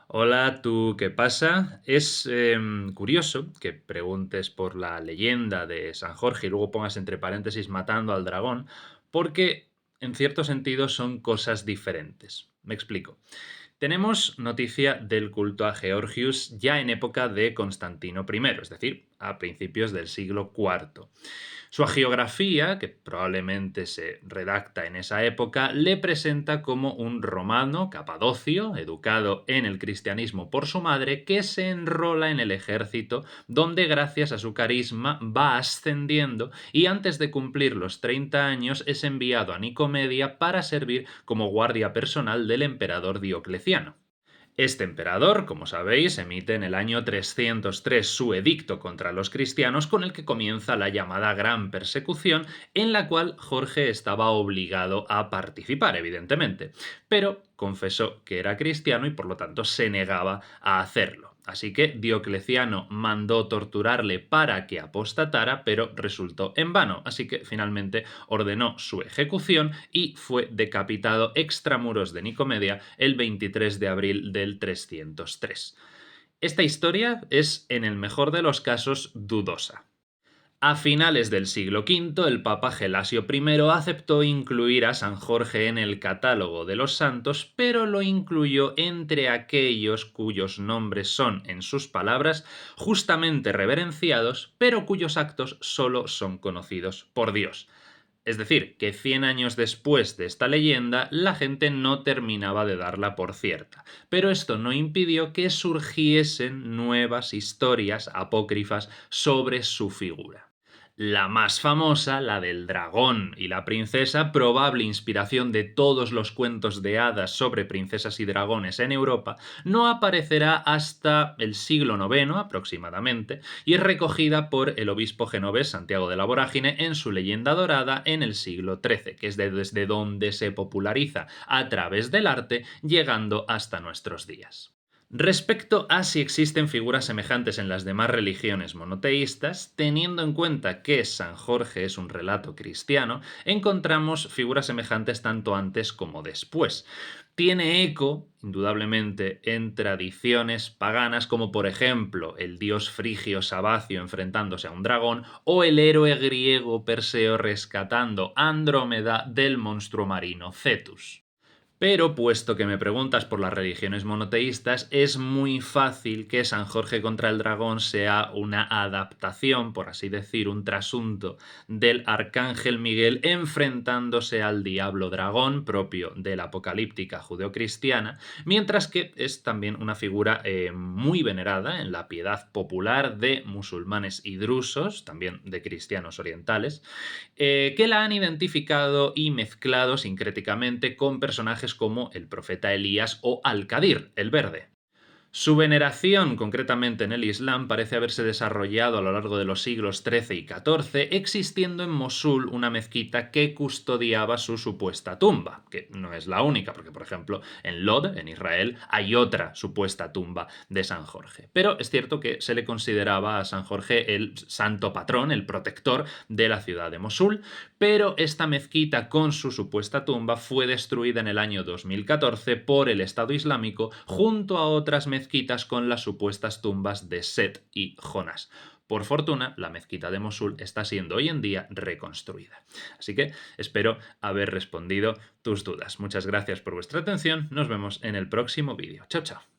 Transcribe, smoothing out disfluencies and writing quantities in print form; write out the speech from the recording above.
Hola, ¿tú qué pasa? Es curioso que preguntes por la leyenda de San Jorge y luego pongas entre paréntesis matando al dragón, porque en cierto sentido son cosas diferentes. Me explico. Tenemos noticia del culto a Georgius ya en época de Constantino I, es decir, a principios del siglo IV. Su hagiografía, que probablemente se redacta en esa época, le presenta como un romano capadocio, educado en el cristianismo por su madre, que se enrola en el ejército, donde gracias a su carisma va ascendiendo y antes de cumplir los 30 años es enviado a Nicomedia para servir como guardia personal del emperador Diocleciano. Este emperador, como sabéis, emite en el año 303 su edicto contra los cristianos con el que comienza la llamada Gran Persecución, en la cual Jorge estaba obligado a participar, evidentemente, pero confesó que era cristiano y por lo tanto se negaba a hacerlo. Así que Diocleciano mandó torturarle para que apostatara, pero resultó en vano, así que finalmente ordenó su ejecución y fue decapitado extramuros de Nicomedia el 23 de abril del 303. Esta historia es, en el mejor de los casos, dudosa. A finales del siglo V, el Papa Gelasio I aceptó incluir a San Jorge en el catálogo de los santos, pero lo incluyó entre aquellos cuyos nombres son, en sus palabras, justamente reverenciados, pero cuyos actos solo son conocidos por Dios. Es decir, que 100 años después de esta leyenda, la gente no terminaba de darla por cierta. Pero esto no impidió que surgiesen nuevas historias apócrifas sobre su figura. La más famosa, la del dragón y la princesa, probable inspiración de todos los cuentos de hadas sobre princesas y dragones en Europa, no aparecerá hasta el siglo IX aproximadamente y es recogida por el obispo genovés Santiago de la Vorágine en su leyenda dorada en el siglo XIII, que es desde donde se populariza a través del arte, llegando hasta nuestros días. Respecto a si existen figuras semejantes en las demás religiones monoteístas, teniendo en cuenta que San Jorge es un relato cristiano, encontramos figuras semejantes tanto antes como después. Tiene eco, indudablemente, en tradiciones paganas como por ejemplo el dios frigio Sabacio enfrentándose a un dragón o el héroe griego Perseo rescatando a Andrómeda del monstruo marino Cetus. Pero puesto que me preguntas por las religiones monoteístas, es muy fácil que San Jorge contra el dragón sea una adaptación, por así decir, un trasunto del arcángel Miguel enfrentándose al diablo dragón propio de la apocalíptica judeocristiana, mientras que es también una figura muy venerada en la piedad popular de musulmanes y drusos, también de cristianos orientales, que la han identificado y mezclado sincréticamente con personajes como el profeta Elías o Al-Qadir, el verde. Su veneración, concretamente en el Islam, parece haberse desarrollado a lo largo de los siglos XIII y XIV, existiendo en Mosul una mezquita que custodiaba su supuesta tumba, que no es la única, porque por ejemplo en Lod, en Israel, hay otra supuesta tumba de San Jorge. Pero es cierto que se le consideraba a San Jorge el santo patrón, el protector de la ciudad de Mosul, pero esta mezquita con su supuesta tumba fue destruida en el año 2014 por el Estado Islámico junto a otras mezquitas con las supuestas tumbas de Set y Jonás. Por fortuna, la mezquita de Mosul está siendo hoy en día reconstruida. Así que espero haber respondido tus dudas. Muchas gracias por vuestra atención. Nos vemos en el próximo vídeo. Chao, chao.